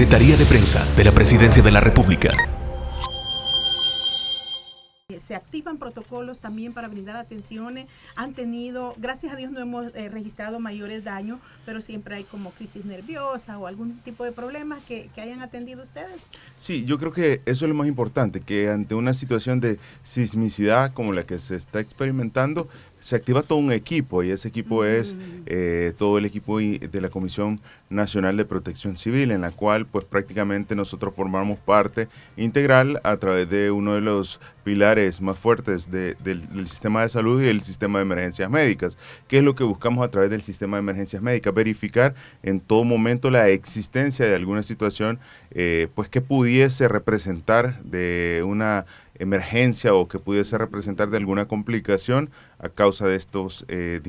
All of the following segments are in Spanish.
Secretaría de Prensa de la Presidencia de la República. Se activan protocolos también para brindar atenciones. Han tenido, gracias a Dios no hemos registrado mayores daños, pero siempre hay como crisis nerviosa o algún tipo de problemas que hayan atendido ustedes. Sí, yo creo que eso es lo más importante, que ante una situación de sismicidad como la que se está experimentando, se activa todo un equipo, y ese equipo es todo el equipo de la Comisión Nacional de Protección Civil, en la cual pues prácticamente nosotros formamos parte integral a través de uno de los pilares más fuertes del sistema de salud y el sistema de emergencias médicas. ¿Qué es lo que buscamos a través del sistema de emergencias médicas? Verificar en todo momento la existencia de alguna situación pues que pudiese representar de una emergencia o que pudiese representar de alguna complicación a causa de estos de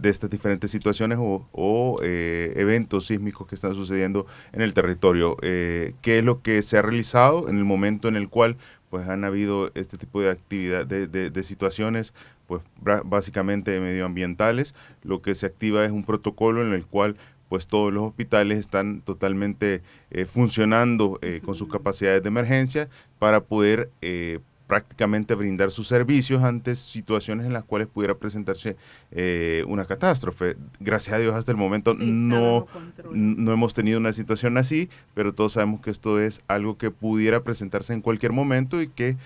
estas diferentes situaciones o eventos sísmicos que están sucediendo en el territorio. ¿Qué es lo que se ha realizado en el momento en el cual pues han habido este tipo de actividad, de situaciones pues básicamente medioambientales? Lo que se activa es un protocolo en el cual pues todos los hospitales están totalmente funcionando con sus capacidades de emergencia para poder prácticamente brindar sus servicios ante situaciones en las cuales pudiera presentarse una catástrofe. Gracias a Dios hasta el momento Sí, no hemos tenido una situación así, pero todos sabemos que esto es algo que pudiera presentarse en cualquier momento y que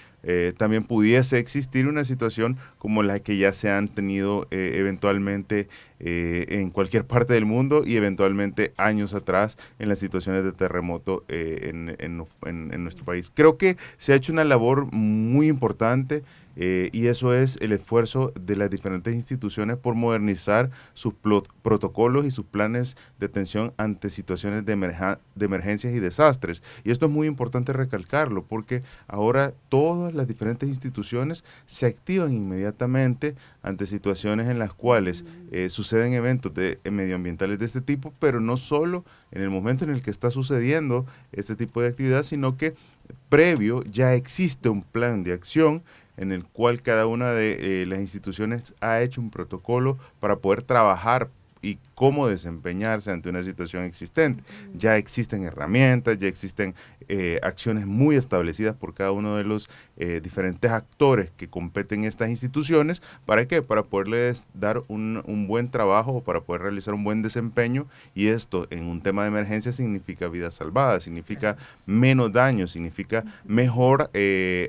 también pudiese existir una situación como la que ya se han tenido eventualmente en cualquier parte del mundo y eventualmente años atrás en las situaciones de terremoto en nuestro país. Creo que se ha hecho una labor muy importante y eso es el esfuerzo de las diferentes instituciones por modernizar sus protocolos y sus planes de atención ante situaciones de emergencias y desastres. Y esto es muy importante recalcarlo porque ahora todas las diferentes instituciones se activan inmediatamente ante situaciones en las cuales suceden eventos medioambientales de este tipo, pero no solo en el momento en el que está sucediendo este tipo de actividad, sino que previo ya existe un plan de acción en el cual cada una de las instituciones ha hecho un protocolo para poder trabajar y cómo desempeñarse ante una situación existente. Ya existen herramientas, ya existen acciones muy establecidas por cada uno de los diferentes actores que competen en estas instituciones. ¿Para qué? Para poderles dar un buen trabajo, para poder realizar un buen desempeño, y esto en un tema de emergencia significa vidas salvadas, significa menos daño, significa mejor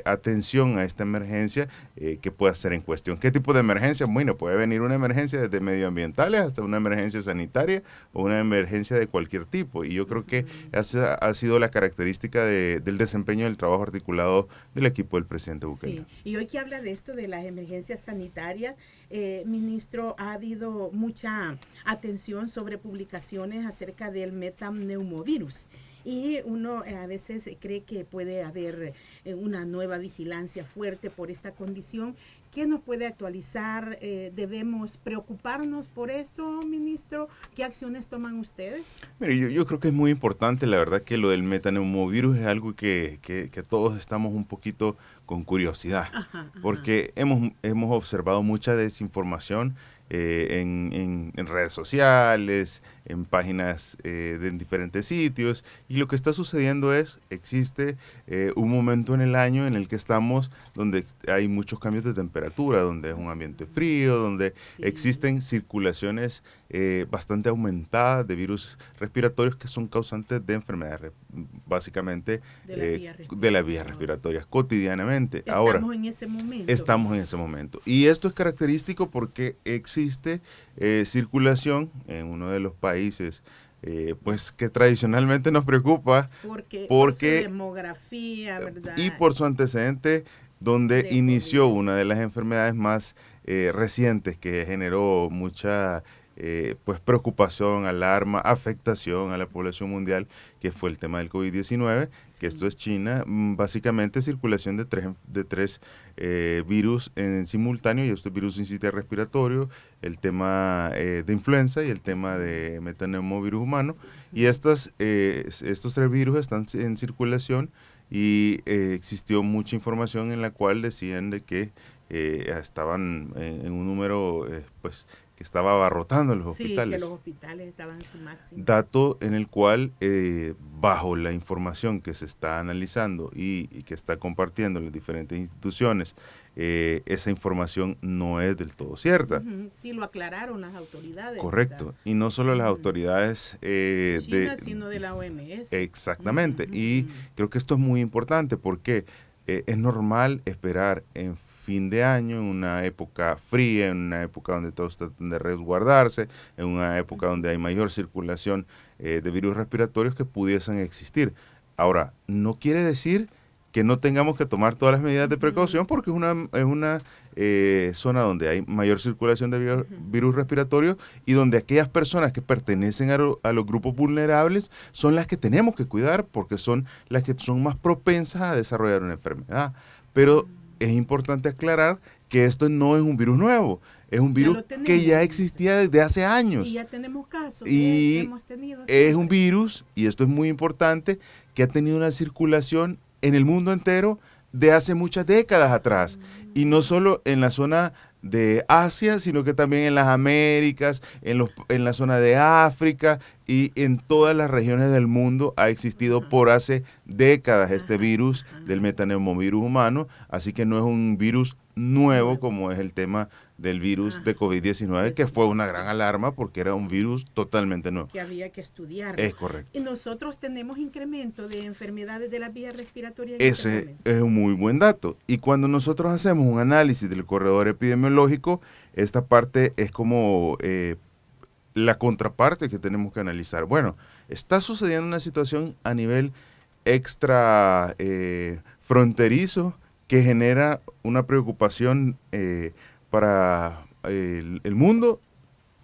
atención a esta emergencia que pueda ser en cuestión. ¿Qué tipo de emergencia? Bueno, puede venir una emergencia desde medioambientales hasta una emergencia sanitaria o una emergencia de cualquier tipo, y yo creo que esa ha sido la característica del desempeño del trabajo articulado del equipo del presidente Bukele. Sí, y hoy que habla de esto de las emergencias sanitarias, ministro, ha habido mucha atención sobre publicaciones acerca del metaneumovirus. Y uno a veces cree que puede haber una nueva vigilancia fuerte por esta condición. ¿Qué nos puede actualizar? ¿Debemos preocuparnos por esto, ministro? ¿Qué acciones toman ustedes? Mire, yo creo que es muy importante, la verdad que lo del metaneumovirus es algo que todos estamos un poquito con curiosidad, porque hemos observado mucha desinformación en redes sociales, en páginas en diferentes sitios, y lo que está sucediendo existe un momento en el año en el que estamos donde hay muchos cambios de temperatura, donde es un ambiente frío, donde existen circulaciones bastante aumentadas de virus respiratorios que son causantes de enfermedades básicamente de las vías respiratorias cotidianamente. Estamos en ese momento. Estamos en ese momento. Y esto es característico porque existe circulación en uno de los países pues que tradicionalmente nos preocupa porque por su demografía, ¿verdad? Y por su antecedente donde inició una de las enfermedades más recientes que generó mucha pues preocupación, alarma, afectación a la población mundial, que fue el tema del COVID-19, que esto es China, básicamente circulación de tres virus en simultáneo, y estos virus sincitial respiratorio, el tema de influenza y el tema de metaneumovirus humano, y estos tres virus están en circulación, y existió mucha información en la cual decían de que estaban en un número pues que estaba abarrotando los Sí, hospitales. que los hospitales estaban en su máximo. Dato en el cual, bajo la información que se está analizando y que está compartiendo en las diferentes instituciones, esa información no es del todo cierta. Sí, lo aclararon las autoridades. Correcto. ¿Verdad? Y no solo las autoridades China, sino de la OMS. Exactamente. Y creo que esto es muy importante porque es normal esperar en fin de año, en una época fría, en una época donde todos tratan de resguardarse, en una época donde hay mayor circulación de virus respiratorios que pudiesen existir. Ahora, no quiere decir que no tengamos que tomar todas las medidas de precaución porque es una zona donde hay mayor circulación de virus respiratorios y donde aquellas personas que pertenecen a los grupos vulnerables son las que tenemos que cuidar porque son las que son más propensas a desarrollar una enfermedad. Pero es importante aclarar que esto no es un virus nuevo, es un virus que ya existía desde hace años. Y ya tenemos casos y que hemos tenido. Es un virus, y esto es muy importante, que ha tenido una circulación en el mundo entero de hace muchas décadas atrás. Y no solo en la zona de Asia, sino que también en las Américas, en la zona de África y en todas las regiones del mundo ha existido por hace décadas este virus del metaneumovirus humano, así que no es un virus nuevo como es el tema del virus de COVID-19, que fue una gran alarma porque era un virus totalmente nuevo. Que había que estudiar. Es correcto. Y nosotros tenemos incremento de enfermedades de las vías respiratorias. Ese es un muy buen dato. Y cuando nosotros hacemos un análisis del corredor epidemiológico, esta parte es como la contraparte que tenemos que analizar. Bueno, está sucediendo una situación a nivel extra fronterizo que genera una preocupación para el mundo,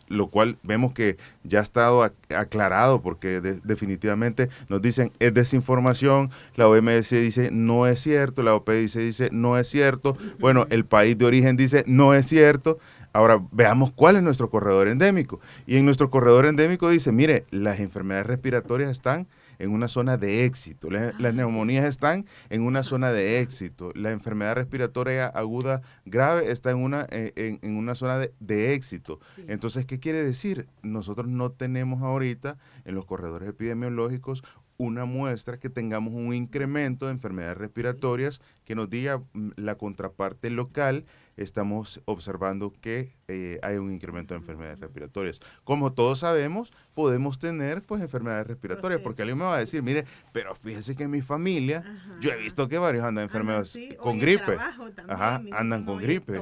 lo cual vemos que ya ha estado aclarado porque definitivamente nos dicen es desinformación, la OMS dice no es cierto, la OPS dice no es cierto, bueno, el país de origen dice no es cierto. Ahora veamos cuál es nuestro corredor endémico. Y en nuestro corredor endémico dice, mire, las enfermedades respiratorias están en una zona de éxito, las neumonías están en una zona de éxito, la enfermedad respiratoria aguda grave está en una zona de éxito. Sí. Entonces, ¿qué quiere decir? Nosotros no tenemos ahorita en los corredores epidemiológicos una muestra que tengamos un incremento de enfermedades respiratorias que nos diga la contraparte local. Estamos observando que hay un incremento de enfermedades respiratorias. Como todos sabemos, podemos tener pues enfermedades respiratorias, porque alguien me va a decir, mire, pero fíjese que en mi familia, yo he visto que varios andan enfermos con gripe. También, andan con gripe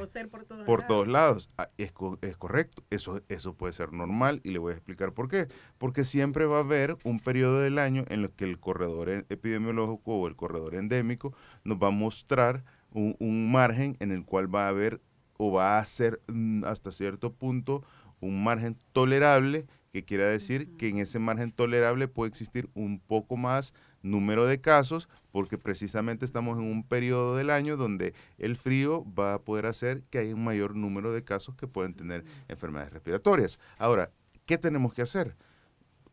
por todos lados. Es correcto, eso puede ser normal y le voy a explicar por qué. Porque siempre va a haber un periodo del año en el que el corredor epidemiológico o el corredor endémico nos va a mostrar un margen en el cual va a haber o va a ser hasta cierto punto un margen tolerable, que quiere decir que en ese margen tolerable puede existir un poco más número de casos, porque precisamente estamos en un periodo del año donde el frío va a poder hacer que haya un mayor número de casos que pueden tener enfermedades respiratorias. Ahora, ¿qué tenemos que hacer?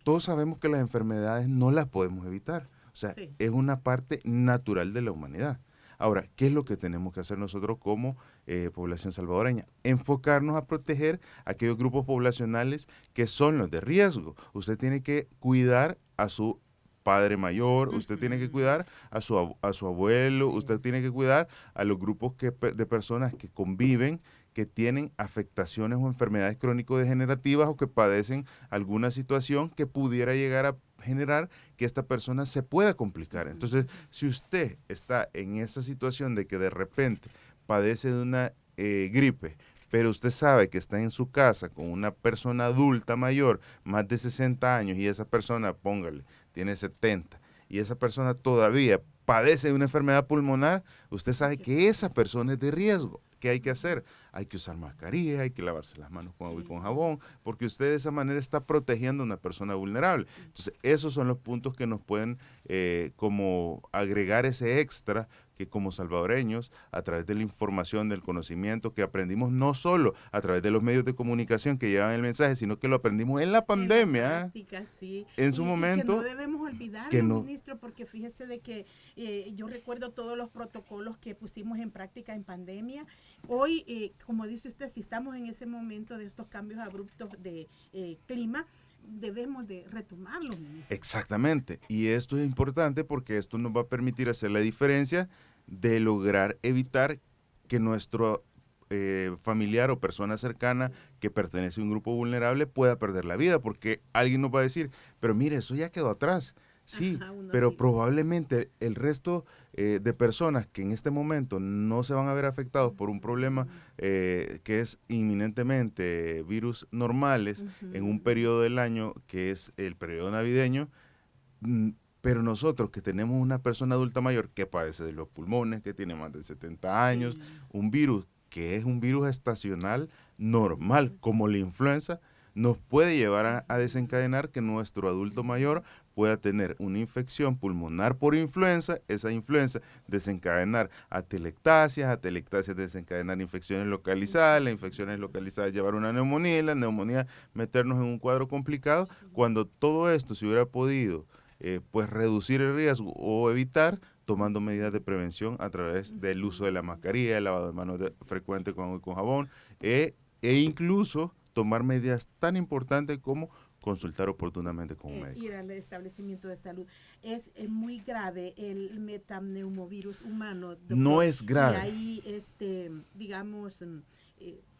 Todos sabemos que las enfermedades no las podemos evitar, o sea, es una parte natural de la humanidad. Ahora, ¿qué es lo que tenemos que hacer nosotros como población salvadoreña? Enfocarnos a proteger a aquellos grupos poblacionales que son los de riesgo. Usted tiene que cuidar a su padre mayor, usted tiene que cuidar a su abuelo, usted tiene que cuidar a los grupos de personas que conviven, que tienen afectaciones o enfermedades crónico-degenerativas o que padecen alguna situación que pudiera llegar a generar que esta persona se pueda complicar. Entonces, si usted está en esa situación de que de repente padece de una gripe, pero usted sabe que está en su casa con una persona adulta mayor, más de 60 años, y esa persona, póngale, tiene 70, y esa persona todavía padece de una enfermedad pulmonar, usted sabe que esa persona es de riesgo. ¿Qué hay que hacer? Hay que usar mascarilla, hay que lavarse las manos con agua y con jabón, porque usted de esa manera está protegiendo a una persona vulnerable. Entonces, esos son los puntos que nos pueden como agregar ese extra que como salvadoreños, a través de la información, del conocimiento que aprendimos no solo a través de los medios de comunicación que llevan el mensaje, sino que lo aprendimos en la pandemia. En la práctica, sí. En su momento. Y que no debemos olvidarlo, ministro, porque fíjese de que yo recuerdo todos los protocolos que pusimos en práctica en pandemia hoy, como dice usted, si estamos en ese momento de estos cambios abruptos de clima, debemos de retomarlos, ministro. Exactamente. Y esto es importante porque esto nos va a permitir hacer la diferencia de lograr evitar que nuestro familiar o persona cercana que pertenece a un grupo vulnerable pueda perder la vida, porque alguien nos va a decir, pero mire, eso ya quedó atrás. Sí, Ajá, pero sí. probablemente el resto de personas que en este momento no se van a ver afectados por un problema que es inminentemente virus normales en un periodo del año que es el periodo navideño, mm, pero nosotros que tenemos una persona adulta mayor que padece de los pulmones, que tiene más de 70 años, Sí. un virus que es un virus estacional normal, como la influenza, nos puede llevar a desencadenar que nuestro adulto mayor pueda tener una infección pulmonar por influenza, esa influenza desencadenar atelectasias desencadenar infecciones localizadas, las infecciones localizadas llevar una neumonía y la neumonía meternos en un cuadro complicado, cuando todo esto se hubiera podido pues reducir el riesgo o evitar tomando medidas de prevención a través del uso de la mascarilla, el lavado de manos frecuente con agua y con jabón, e incluso tomar medidas tan importantes como consultar oportunamente con un médico. Ir al establecimiento de salud. Es muy grave el metapneumovirus humano, doctor. No es grave. Y hay, digamos,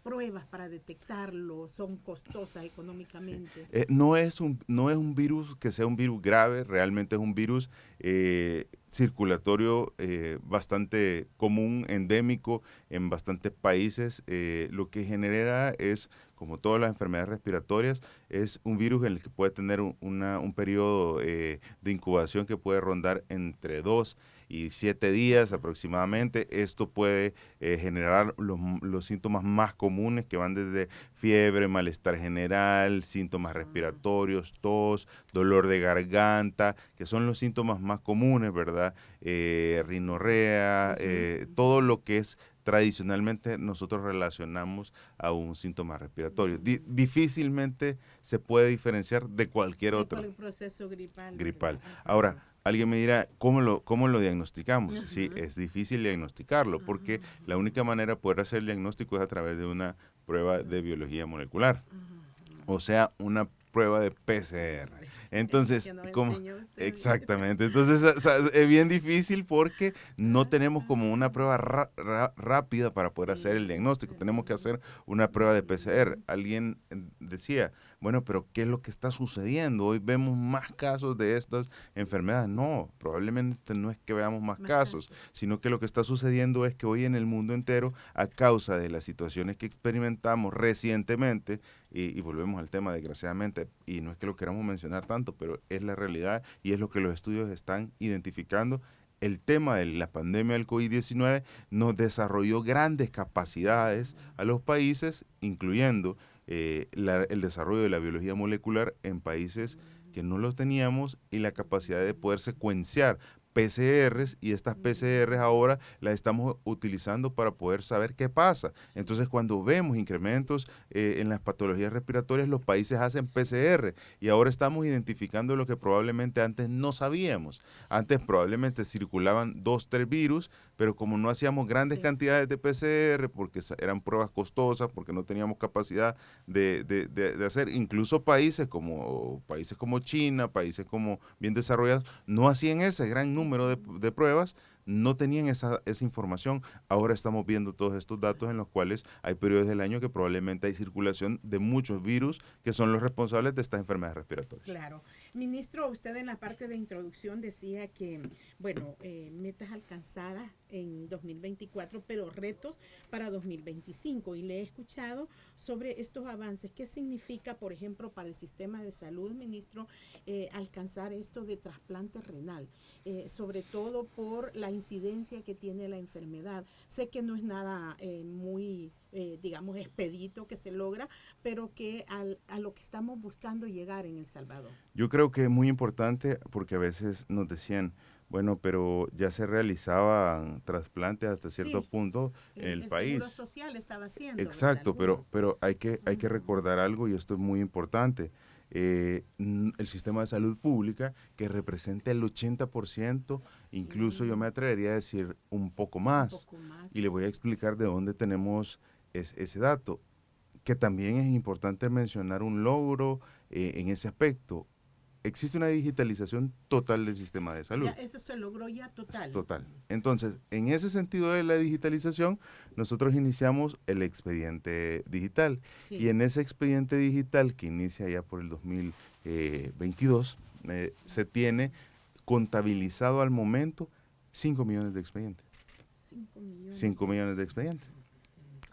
pruebas para detectarlo, son costosas económicamente. Sí. No es un virus que sea un virus grave, realmente es un virus circulatorio bastante común, endémico en bastantes países. Lo que genera es, como todas las enfermedades respiratorias, es un virus en el que puede tener un periodo de incubación que puede rondar entre 2 y 7 días aproximadamente. Esto puede generar los síntomas más comunes que van desde fiebre, malestar general, síntomas respiratorios, tos, dolor de garganta, que son los síntomas más comunes, ¿verdad? Rinorrea, todo lo que es tradicionalmente nosotros relacionamos a un síntoma respiratorio. Difícilmente se puede diferenciar de cualquier otro. De proceso gripal. Gripal. Ahora, alguien me dirá, ¿cómo lo diagnosticamos? Sí, es difícil diagnosticarlo porque la única manera de poder hacer el diagnóstico es a través de una prueba de biología molecular. O sea, una prueba de PCR. Entonces, exactamente. Entonces, es bien difícil porque no tenemos como una prueba rápida para poder hacer el diagnóstico. Tenemos que hacer una prueba de PCR. Alguien decía, bueno, pero ¿qué es lo que está sucediendo? Hoy vemos más casos de estas enfermedades. No, probablemente no es que veamos más casos, sino que lo que está sucediendo es que hoy en el mundo entero, a causa de las situaciones que experimentamos recientemente, y volvemos al tema desgraciadamente, y no es que lo queramos mencionar tanto, pero es la realidad y es lo que los estudios están identificando. El tema de la pandemia del COVID-19 nos desarrolló grandes capacidades a los países, incluyendo el desarrollo de la biología molecular en países que no los teníamos y la capacidad de poder secuenciar PCRs, y estas PCRs ahora las estamos utilizando para poder saber qué pasa. Entonces, cuando vemos incrementos en las patologías respiratorias, los países hacen PCR y ahora estamos identificando lo que probablemente antes no sabíamos. Antes probablemente circulaban 2, 3 virus, pero como no hacíamos grandes cantidades de PCR porque eran pruebas costosas, porque no teníamos capacidad de hacer, incluso países como China, países como bien desarrollados, no hacían ese gran número de pruebas, no tenían esa información. Ahora estamos viendo todos estos datos en los cuales hay periodos del año que probablemente hay circulación de muchos virus que son los responsables de estas enfermedades respiratorias. Claro. Ministro, usted en la parte de introducción decía que, bueno, metas alcanzadas en 2024, pero retos para 2025. Y le he escuchado sobre estos avances. ¿Qué significa, por ejemplo, para el sistema de salud, ministro, alcanzar esto de trasplante renal? Sobre todo por la incidencia que tiene la enfermedad. Sé que no es nada muy, digamos, expedito que se logra, pero que a lo que estamos buscando llegar en El Salvador. Yo creo que es muy importante porque a veces nos decían, bueno, pero ya se realizaban trasplantes hasta cierto punto en el país. El Seguro Social estaba haciendo. Exacto, pero hay que recordar algo, y esto es muy importante. el sistema de salud pública, que representa el 80%, incluso yo me atrevería a decir un poco más. Y le voy a explicar de dónde tenemos ese dato, que también es importante mencionar un logro en ese aspecto. Existe una digitalización total del sistema de salud. Ya, eso se logró ya total. Total. Entonces, en ese sentido de la digitalización, nosotros iniciamos el expediente digital. Sí. Y en ese expediente digital, que inicia ya por el 2022, se tiene contabilizado al momento 5 millones de expedientes. 5 millones. 5 millones de expedientes.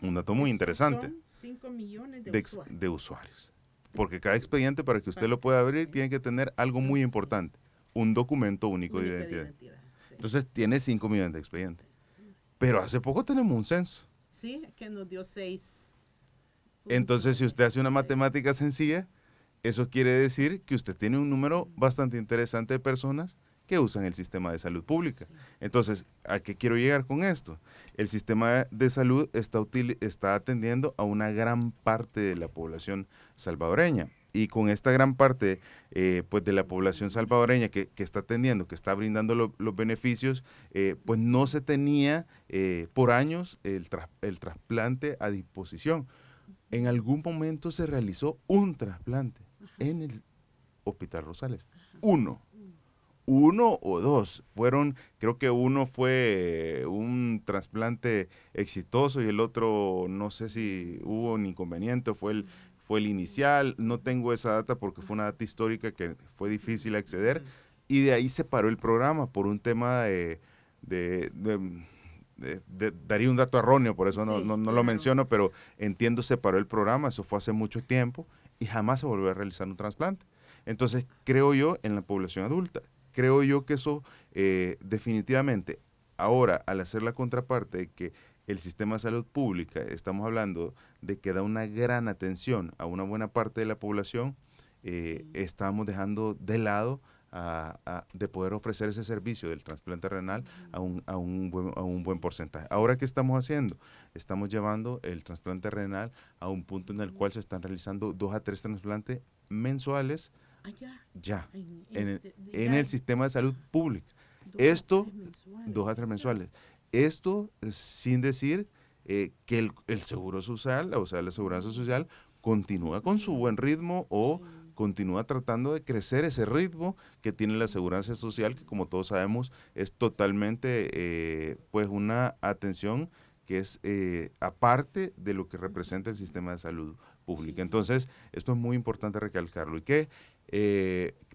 Un dato muy interesante. Son 5 millones de usuarios. Porque cada expediente, para que usted lo pueda abrir, tiene que tener algo muy importante, un documento único de identidad. Sí. Entonces tiene 5 millones de expedientes. Pero hace poco tenemos un censo. Sí, que nos dio 6. Entonces, si usted hace una matemática sencilla, eso quiere decir que usted tiene un número bastante interesante de personas que usan el sistema de salud pública. Entonces, ¿a qué quiero llegar con esto? El sistema de salud está atendiendo a una gran parte de la población salvadoreña. Y con esta gran parte pues de la población salvadoreña que está atendiendo, que está brindando los beneficios, pues no se tenía por años el trasplante a disposición. En algún momento se realizó un trasplante en el Hospital Rosales. Uno o dos fueron, creo que uno fue un trasplante exitoso y el otro no sé si hubo un inconveniente, fue el inicial, no tengo esa data porque fue una data histórica que fue difícil acceder, y de ahí se paró el programa por un tema daría un dato erróneo, por eso no lo menciono, pero entiendo se paró el programa, eso fue hace mucho tiempo y jamás se volvió a realizar un trasplante. Entonces creo yo en la población adulta, creo yo que eso definitivamente, ahora al hacer la contraparte de que el sistema de salud pública, estamos hablando de que da una gran atención a una buena parte de la población, estamos dejando de lado de poder ofrecer ese servicio del trasplante renal a un buen porcentaje. Ahora, ¿qué estamos haciendo? Estamos llevando el trasplante renal a un punto en el cual se están realizando 2 a 3 trasplantes mensuales ya en el sistema de salud pública. 2 a 3 mensuales. Esto sin decir que el seguro social, o sea, la aseguranza social, continúa con su buen ritmo o continúa tratando de crecer ese ritmo que tiene la aseguranza social, que como todos sabemos es totalmente pues una atención que es aparte de lo que representa el sistema de salud pública. Entonces, esto es muy importante recalcarlo. ¿Y qué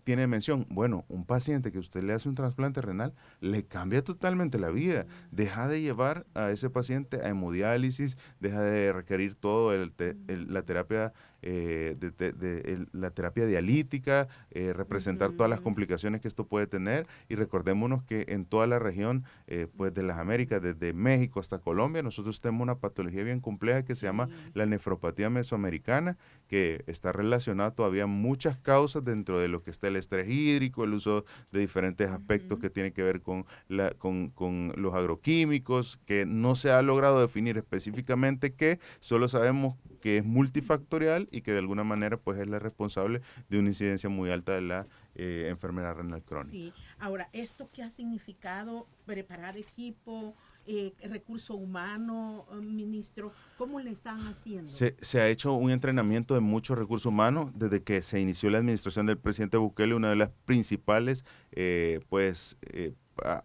tiene mención? Bueno, un paciente que usted le hace un trasplante renal le cambia totalmente la vida. Deja de llevar a ese paciente a hemodiálisis, deja de requerir todo la terapia la terapia dialítica, representar todas las complicaciones que esto puede tener, y recordémonos que en toda la región pues de las Américas, desde México hasta Colombia, nosotros tenemos una patología bien compleja que se llama la nefropatía mesoamericana, que está relacionada todavía a muchas causas dentro de lo que está el estrés hídrico, el uso de diferentes aspectos que tienen que ver con los agroquímicos, que no se ha logrado definir específicamente qué, solo sabemos que es multifactorial y que de alguna manera pues es la responsable de una incidencia muy alta de la enfermedad renal crónica. Sí, ahora, ¿esto qué ha significado? Preparar equipo, recurso humano, ministro, ¿cómo le están haciendo? Se ha hecho un entrenamiento de mucho recurso humano desde que se inició la administración del presidente Bukele. Una de las principales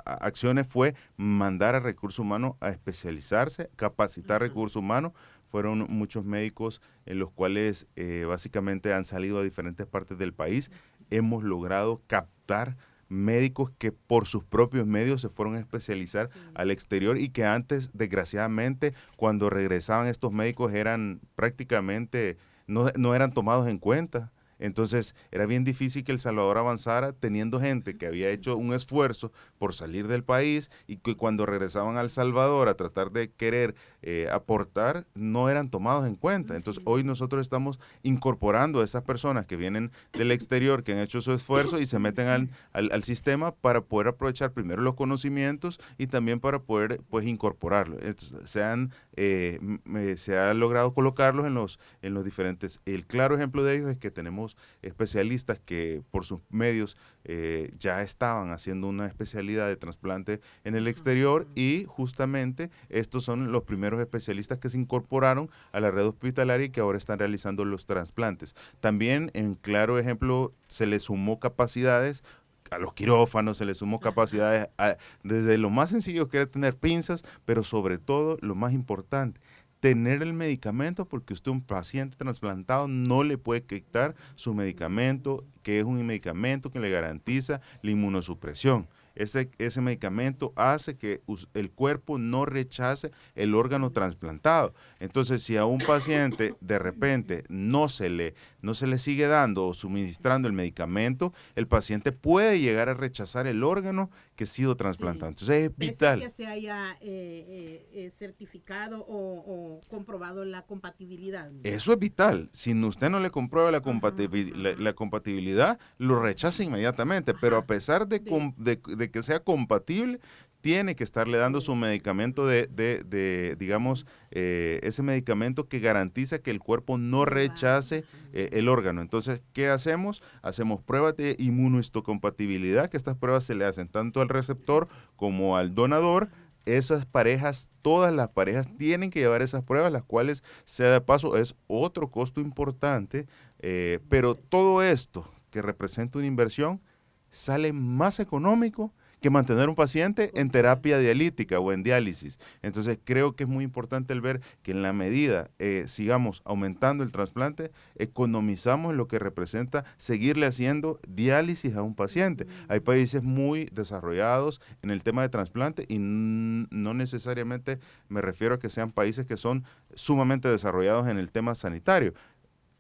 acciones fue mandar a recurso humano a especializarse, capacitar recurso humano. Fueron muchos médicos en los cuales básicamente han salido a diferentes partes del país. Hemos logrado captar médicos que por sus propios medios se fueron a especializar al exterior y que antes, desgraciadamente, cuando regresaban estos médicos eran prácticamente, no eran tomados en cuenta. Entonces era bien difícil que El Salvador avanzara teniendo gente que había hecho un esfuerzo por salir del país y que cuando regresaban a El Salvador a tratar de querer aportar, no eran tomados en cuenta. Entonces hoy nosotros estamos incorporando a esas personas que vienen del exterior, que han hecho su esfuerzo y se meten al sistema para poder aprovechar primero los conocimientos y también para poder pues incorporarlos. Se ha logrado colocarlos en los diferentes. El claro ejemplo de ellos es que tenemos tenemos especialistas que por sus medios ya estaban haciendo una especialidad de trasplante en el exterior, y justamente estos son los primeros especialistas que se incorporaron a la red hospitalaria y que ahora están realizando los trasplantes. También, en claro ejemplo, se le sumó capacidades a los quirófanos, se le sumó capacidades desde lo más sencillo que era tener pinzas, pero sobre todo lo más importante, tener el medicamento, porque usted, un paciente trasplantado, no le puede quitar su medicamento, que es un medicamento que le garantiza la inmunosupresión. Ese medicamento hace que el cuerpo no rechace el órgano trasplantado. Entonces, si a un paciente de repente no se le sigue dando o suministrando el medicamento, el paciente puede llegar a rechazar el órgano que ha sido trasplantado. Sí. Entonces, es vital. Pese a que se haya certificado o comprobado la compatibilidad. Eso es vital. Si usted no le comprueba la compatibilidad, lo rechaza inmediatamente. Pero a pesar de que sea compatible, tiene que estarle dando su medicamento digamos, ese medicamento que garantiza que el cuerpo no rechace el órgano. Entonces, ¿qué hacemos? Hacemos pruebas de inmunohistocompatibilidad, que estas pruebas se le hacen tanto al receptor como al donador. Esas parejas, todas las parejas tienen que llevar esas pruebas, las cuales, sea de paso, es otro costo importante, pero todo esto que representa una inversión sale más económico que mantener un paciente en terapia dialítica o en diálisis. Entonces, creo que es muy importante el ver que en la medida sigamos aumentando el trasplante, economizamos lo que representa seguirle haciendo diálisis a un paciente. Hay países muy desarrollados en el tema de trasplante, y no necesariamente me refiero a que sean países que son sumamente desarrollados en el tema sanitario,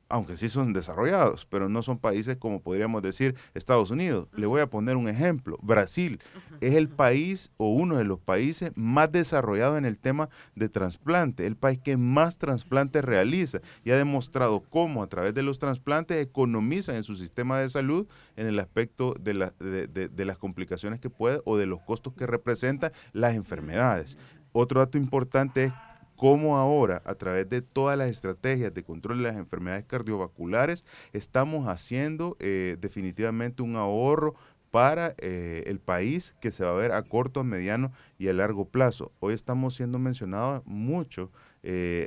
aunque sí son desarrollados, pero no son países como podríamos decir Estados Unidos. Le voy a poner un ejemplo. Brasil es el país o uno de los países más desarrollados en el tema de trasplante, el país que más trasplantes realiza, y ha demostrado cómo a través de los trasplantes economizan en su sistema de salud en el aspecto de las complicaciones que puede o de los costos que representan las enfermedades. Otro dato importante es cómo ahora, a través de todas las estrategias de control de las enfermedades cardiovasculares, estamos haciendo definitivamente un ahorro para el país, que se va a ver a corto, a mediano y a largo plazo. Hoy estamos siendo mencionados mucho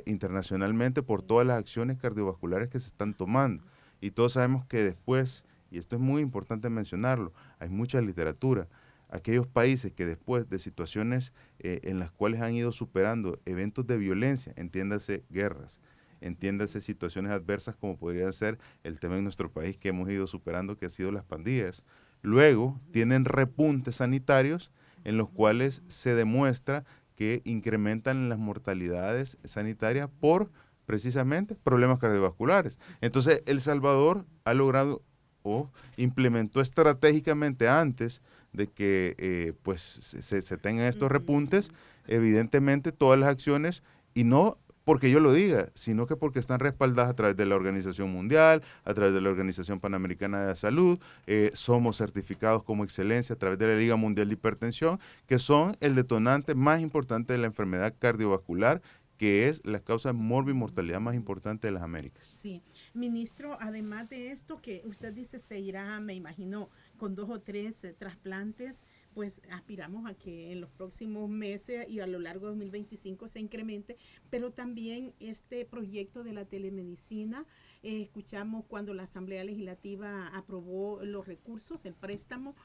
internacionalmente por todas las acciones cardiovasculares que se están tomando. Y todos sabemos que después, y esto es muy importante mencionarlo, hay mucha literatura. Aquellos países que después de situaciones en las cuales han ido superando eventos de violencia, entiéndase guerras, entiéndase situaciones adversas como podría ser el tema en nuestro país que hemos ido superando, que ha sido las pandillas, luego tienen repuntes sanitarios en los cuales se demuestra que incrementan las mortalidades sanitarias por precisamente problemas cardiovasculares. Entonces, El Salvador ha logrado o implementó estratégicamente antes de que pues se tengan estos repuntes, evidentemente todas las acciones, y no porque yo lo diga, sino que porque están respaldadas a través de la Organización Mundial, a través de la Organización Panamericana de la Salud, somos certificados como excelencia a través de la Liga Mundial de Hipertensión, que son el detonante más importante de la enfermedad cardiovascular, que es la causa de morbimortalidad más importante de las Américas. Sí, ministro, además de esto que usted dice se irá, me imagino, con 2 o 3 trasplantes, pues aspiramos a que en los próximos meses y a lo largo de 2025 se incremente, pero también este proyecto de la telemedicina, escuchamos cuando la Asamblea Legislativa aprobó los recursos, el préstamo,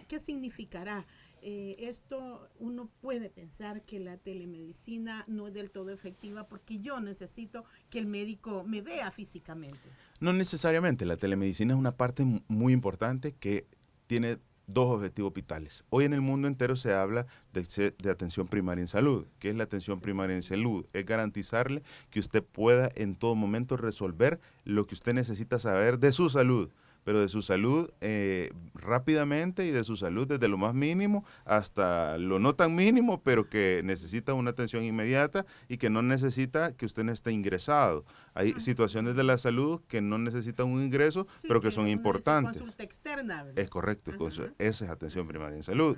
¿qué significará? Esto uno puede pensar que la telemedicina no es del todo efectiva porque yo necesito que el médico me vea físicamente. No necesariamente, la telemedicina es una parte muy importante que tiene dos objetivos vitales. Hoy en el mundo entero se habla de atención primaria en salud. ¿Qué es la atención primaria en salud? Es garantizarle que usted pueda en todo momento resolver lo que usted necesita saber de su salud, pero de su salud rápidamente, y de su salud desde lo más mínimo hasta lo no tan mínimo, pero que necesita una atención inmediata y que no necesita que usted no esté ingresado. Hay situaciones de la salud que no necesitan un ingreso, sí, pero que son importantes. Consulta externa, ¿verdad? Es correcto, esa es atención primaria en salud.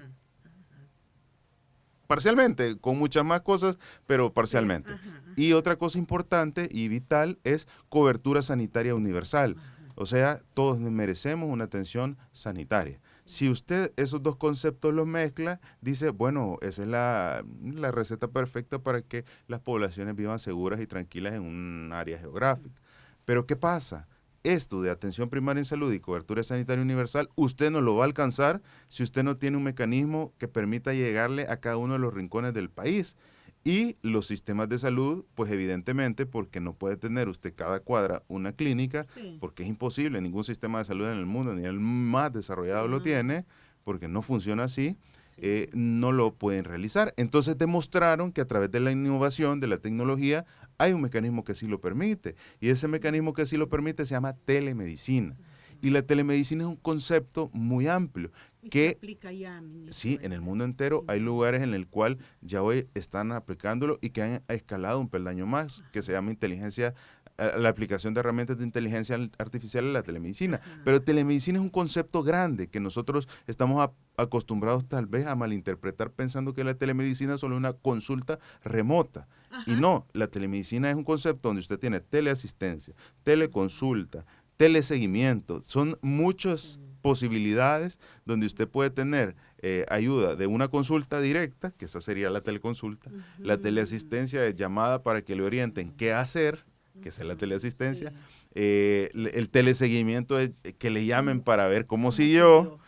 Parcialmente, con muchas más cosas, pero parcialmente. Y otra cosa importante y vital es cobertura sanitaria universal. O sea, todos merecemos una atención sanitaria. Si usted esos dos conceptos los mezcla, dice, bueno, esa es la receta perfecta para que las poblaciones vivan seguras y tranquilas en un área geográfica. Pero ¿qué pasa? Esto de atención primaria en salud y cobertura sanitaria universal, usted no lo va a alcanzar si usted no tiene un mecanismo que permita llegarle a cada uno de los rincones del país. Y los sistemas de salud, pues evidentemente, porque no puede tener usted cada cuadra una clínica, Sí. porque es imposible, ningún sistema de salud en el mundo, ni el más desarrollado lo tiene, porque no funciona así, no lo pueden realizar. Entonces demostraron que a través de la innovación, de la tecnología, hay un mecanismo que sí lo permite. Y ese mecanismo que sí lo permite se llama telemedicina. Y la telemedicina es un concepto muy amplio. Y se Que aplica ya, ministro, sí, en el ¿verdad? mundo entero hay lugares en el cual ya hoy están aplicándolo y que han escalado un peldaño más, que se llama la aplicación de herramientas de inteligencia artificial en la telemedicina. Ajá. Pero telemedicina es un concepto grande que nosotros estamos acostumbrados tal vez a malinterpretar pensando que la telemedicina solo es una consulta remota. Y Ajá. no, la telemedicina es un concepto donde usted tiene teleasistencia, teleconsulta, teleseguimiento. Son muchas posibilidades donde usted puede tener ayuda de una consulta directa, que esa sería la teleconsulta, la teleasistencia de llamada para que le orienten qué hacer, que esa es la teleasistencia, Sí. el teleseguimiento es que le llamen para ver cómo ¿Cómo siguió. siguió?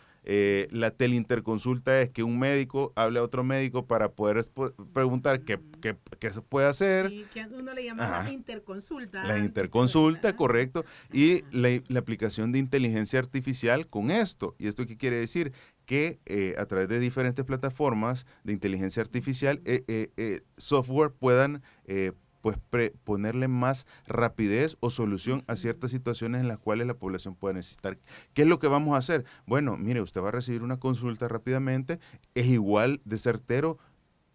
La teleinterconsulta es que un médico hable a otro médico para poder preguntar qué se puede hacer. Sí, que uno le llamaba Ajá. interconsulta La antes, interconsulta, ¿verdad? correcto, y Ajá. la aplicación de inteligencia artificial con esto. ¿Y esto qué quiere decir? Que a través de diferentes plataformas de inteligencia artificial, software puedan pues ponerle más rapidez o solución a ciertas situaciones en las cuales la población puede necesitar. ¿Qué es lo que vamos a hacer? Bueno, mire, usted va a recibir una consulta rápidamente, es igual de certero.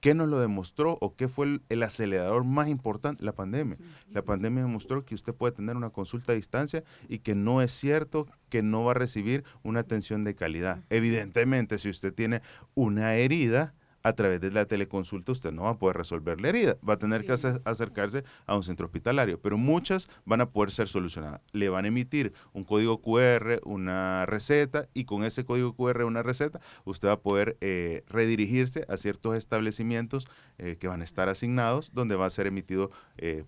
¿Qué nos lo demostró o qué fue el acelerador más importante? La pandemia. La pandemia demostró que usted puede tener una consulta a distancia y que no es cierto que no va a recibir una atención de calidad. Evidentemente, si usted tiene una herida, a través de la teleconsulta usted no va a poder resolver la herida, va a tener que Sí. acercarse a un centro hospitalario, pero muchas van a poder ser solucionadas. Le van a emitir un código QR, una receta, y con ese código QR, una receta, usted va a poder redirigirse a ciertos establecimientos que van a estar asignados, donde va a ser emitido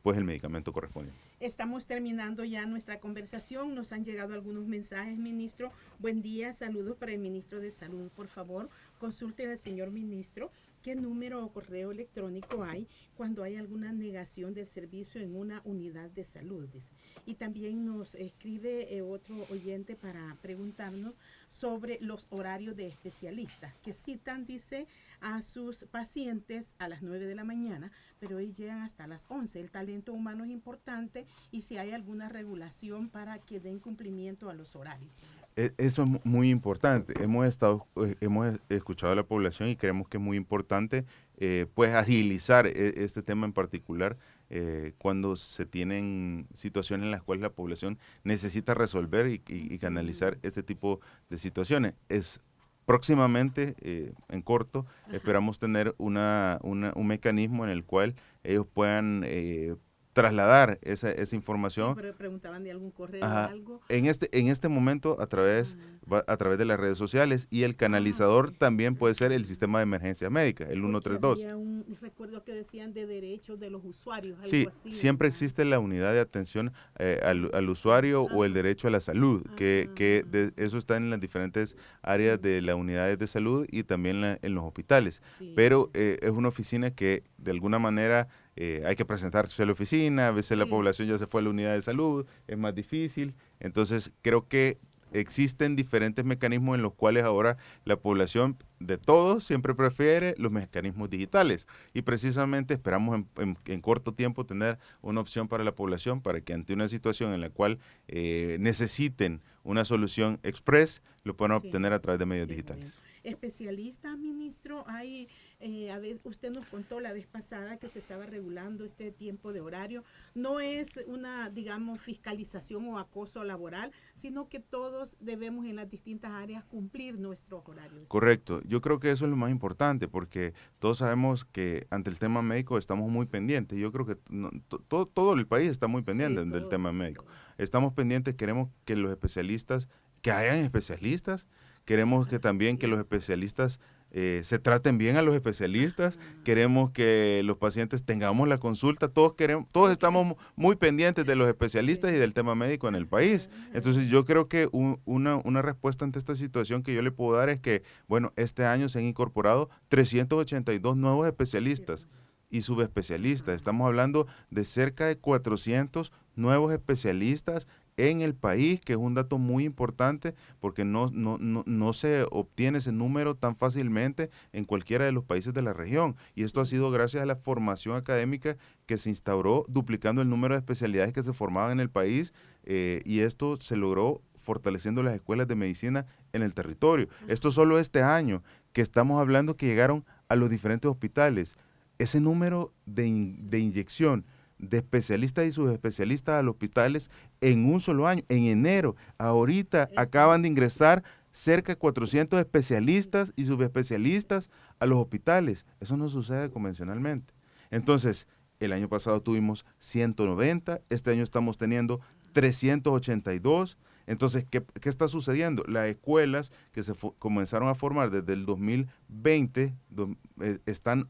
pues el medicamento correspondiente. Estamos terminando ya nuestra conversación. Nos han llegado algunos mensajes, ministro. Buen día, saludos para el ministro de Salud. Por favor, consulte al señor ministro qué número o correo electrónico hay cuando hay alguna negación del servicio en una unidad de salud. Dice. Y también nos escribe otro oyente para preguntarnos sobre los horarios de especialistas, que citan, dice, a sus pacientes a las 9 de la mañana, pero ellos llegan hasta las 11. El talento humano es importante y si hay alguna regulación para que den cumplimiento a los horarios. Eso es muy importante. Hemos escuchado a la población y creemos que es muy importante pues agilizar este tema en particular cuando se tienen situaciones en las cuales la población necesita resolver y canalizar este tipo de situaciones. Próximamente, en corto, esperamos tener un mecanismo en el cual ellos puedan trasladar esa información. Sí, pero preguntaban de algún correo o Ajá. algo. En este momento, a través de las redes sociales, y el canalizador Ok. también puede ser el sistema de emergencia médica, el Porque 132. había recuerdo que decían de derechos de los usuarios, algo Sí, así. siempre ¿verdad? existe la unidad de atención al usuario o el derecho a la salud, eso está en las diferentes áreas de las unidades de salud y también en los hospitales. Sí. Pero es una oficina que de alguna manera hay que presentarse a la oficina, a veces la Sí. población ya se fue a la unidad de salud, es más difícil. Entonces creo que existen diferentes mecanismos en los cuales ahora la población de todos siempre prefiere los mecanismos digitales y precisamente esperamos en corto tiempo tener una opción para la población para que ante una situación en la cual necesiten una solución express lo pueden Sí. obtener a través de medios Qué digitales. bueno. Especialistas, ministro, hay, usted nos contó la vez pasada que se estaba regulando este tiempo de horario. No es una, digamos, fiscalización o acoso laboral, sino que todos debemos en las distintas áreas cumplir nuestros horarios. Correcto, yo creo que eso es lo más importante porque todos sabemos que ante el tema médico estamos muy pendientes. Yo creo que todo el país está muy pendiente Sí, del todo, tema médico. todo. Estamos pendientes, queremos que los especialistas, que hayan especialistas, queremos que también que Sí. los especialistas se traten bien a los especialistas, Ajá. queremos que los pacientes tengamos la consulta, todos estamos muy pendientes de los especialistas Sí. y del tema médico en el país. Ajá. Entonces yo creo que una respuesta ante esta situación que yo le puedo dar es que, bueno, este año se han incorporado 382 nuevos especialistas y subespecialistas. Estamos hablando de cerca de 400 nuevos especialistas en el país, que es un dato muy importante porque no se obtiene ese número tan fácilmente en cualquiera de los países de la región. Y esto ha sido gracias a la formación académica que se instauró, duplicando el número de especialidades que se formaban en el país, y esto se logró fortaleciendo las escuelas de medicina en el territorio. Esto solo este año, que estamos hablando que llegaron a los diferentes hospitales. Ese número de inyección de especialistas y subespecialistas a los hospitales en un solo año, en enero, ahorita acaban de ingresar cerca de 400 especialistas y subespecialistas a los hospitales. Eso no sucede convencionalmente. Entonces, el año pasado tuvimos 190, este año estamos teniendo 382. Entonces, ¿qué está sucediendo? Las escuelas que comenzaron a formar desde el 2020 están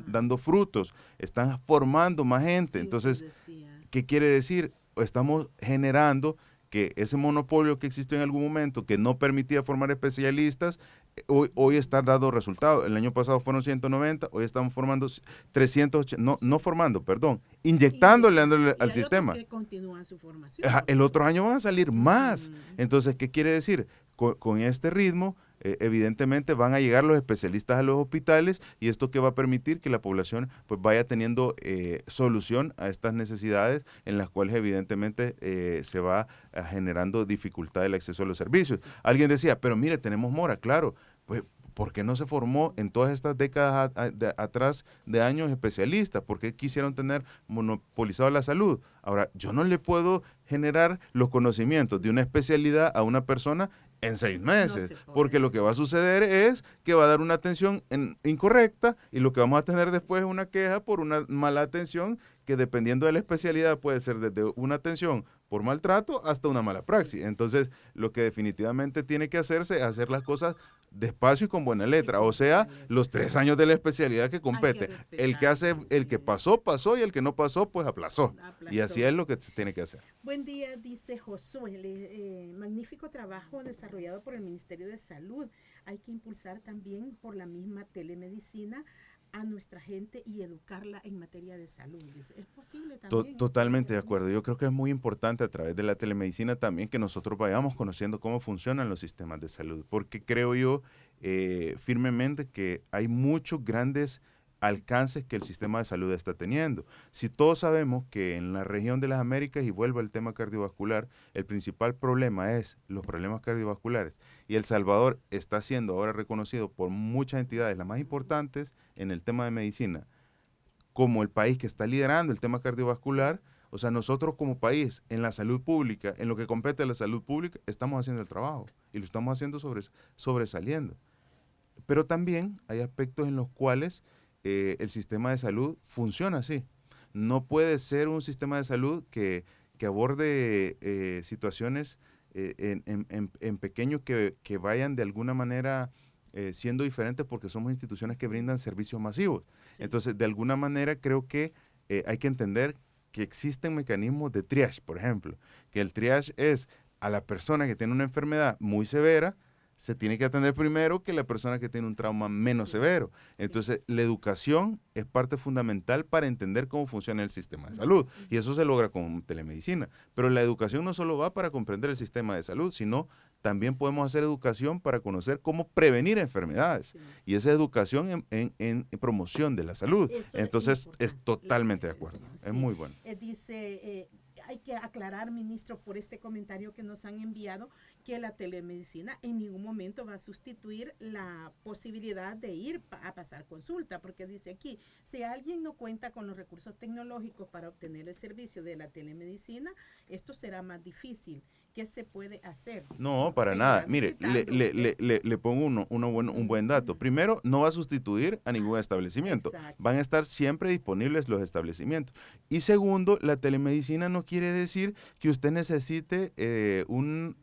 dando frutos, están formando más gente. Sí, Entonces, usted decía. ¿qué quiere decir? Estamos generando que ese monopolio que existió en algún momento, que no permitía formar especialistas, hoy está dando resultados. El año pasado fueron 190, hoy estamos formando 380, no formando, perdón, inyectándole Y al hay sistema. otros que continúan su formación. Ajá, el otro año van a salir más. Ujú. Entonces, ¿qué quiere decir? Con este ritmo, evidentemente van a llegar los especialistas a los hospitales, y esto que va a permitir que la población pues vaya teniendo solución a estas necesidades en las cuales evidentemente se va generando dificultad el acceso a los servicios. Alguien decía, pero mire, tenemos mora, claro, pues ¿por qué no se formó en todas estas décadas atrás de años especialistas? ¿Por qué quisieron tener monopolizado la salud? Ahora, yo no le puedo generar los conocimientos de una especialidad a una persona en 6 meses, se puede, porque lo que va a suceder es que va a dar una atención incorrecta, y lo que vamos a tener después es una queja por una mala atención, que dependiendo de la especialidad puede ser desde una atención por maltrato hasta una mala praxis. Entonces, lo que definitivamente tiene que hacerse es hacer las cosas despacio y con buena letra, o sea, los 3 años de la especialidad que compete. El que pasó, pasó, y el que no pasó, pues aplazó. Y así es lo que se tiene que hacer. Buen día, dice Josué. Magnífico trabajo desarrollado por el Ministerio de Salud. Hay que impulsar también por la misma telemedicina a nuestra gente y educarla en materia de salud. ¿Es posible también? Totalmente de acuerdo. Yo creo que es muy importante a través de la telemedicina también que nosotros vayamos conociendo cómo funcionan los sistemas de salud, porque creo yo firmemente que hay muchos grandes alcances que el sistema de salud está teniendo. Si todos sabemos que en la región de las Américas, y vuelvo al tema cardiovascular, el principal problema es los problemas cardiovasculares, y El Salvador está siendo ahora reconocido por muchas entidades, las más importantes en el tema de medicina, como el país que está liderando el tema cardiovascular. O sea, nosotros como país, en la salud pública, en lo que compete a la salud pública, estamos haciendo el trabajo, y lo estamos haciendo sobresaliendo. Pero también hay aspectos en los cuales el sistema de salud funciona así. No puede ser un sistema de salud que aborde situaciones en pequeños que vayan de alguna manera siendo diferentes, porque somos instituciones que brindan servicios masivos. Sí. Entonces, de alguna manera creo que hay que entender que existen mecanismos de triage, por ejemplo, que el triage es a la persona que tiene una enfermedad muy severa, se tiene que atender primero que la persona que tiene un trauma menos severo. Entonces, la educación es parte fundamental para entender cómo funciona el sistema de salud, y eso se logra con telemedicina. Pero la educación no solo va para comprender el sistema de salud, sino también podemos hacer educación para conocer cómo prevenir enfermedades, y esa educación en promoción de la salud. Eso entonces, es totalmente de acuerdo. Sí. Es muy bueno. Dice... hay que aclarar, ministro, por este comentario que nos han enviado, que la telemedicina en ningún momento va a sustituir la posibilidad de ir a pasar consulta, porque dice aquí, si alguien no cuenta con los recursos tecnológicos para obtener el servicio de la telemedicina, esto será más difícil. ¿Qué se puede hacer? No, para nada. Mire, le pongo un buen dato. Primero, no va a sustituir a ningún establecimiento. Exacto. Van a estar siempre disponibles los establecimientos. Y segundo, la telemedicina no quiere decir que usted necesite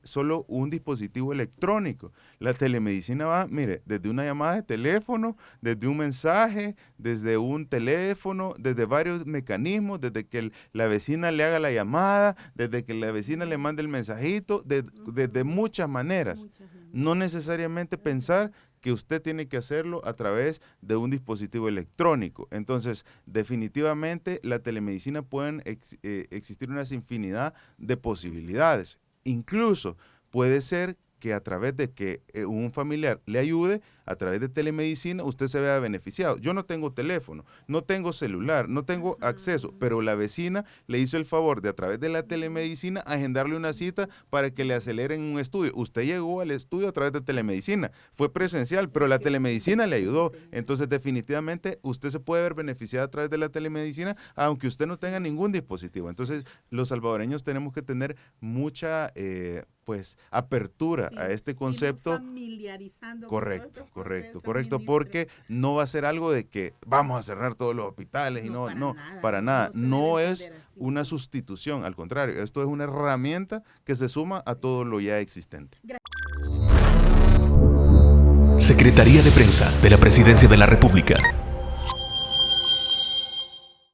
solo un dispositivo electrónico. La telemedicina va, mire, desde una llamada de teléfono, desde un mensaje, desde un teléfono, desde varios mecanismos, desde que la vecina le haga la llamada, desde que la vecina le mande el mensajito, desde muchas maneras. No necesariamente pensar que usted tiene que hacerlo a través de un dispositivo electrónico. Entonces, definitivamente, la telemedicina pueden existir una infinidad de posibilidades. Incluso puede ser que a través de que un familiar le ayude, a través de telemedicina, usted se vea beneficiado. Yo no tengo teléfono, no tengo celular, no tengo acceso, pero la vecina le hizo el favor de a través de la telemedicina agendarle una cita para que le aceleren un estudio. Usted llegó al estudio a través de telemedicina, fue presencial, pero la telemedicina le ayudó. Entonces, definitivamente, usted se puede ver beneficiado a través de la telemedicina, aunque usted no tenga ningún dispositivo. Entonces, los salvadoreños tenemos que tener mucha apertura a este concepto. Familiarizando Correcto, porque no va a ser algo de que vamos a cerrar todos los hospitales para nada. No es una sustitución, al contrario, esto es una herramienta que se suma a todo lo ya existente. Secretaría de Prensa de la Presidencia de la República.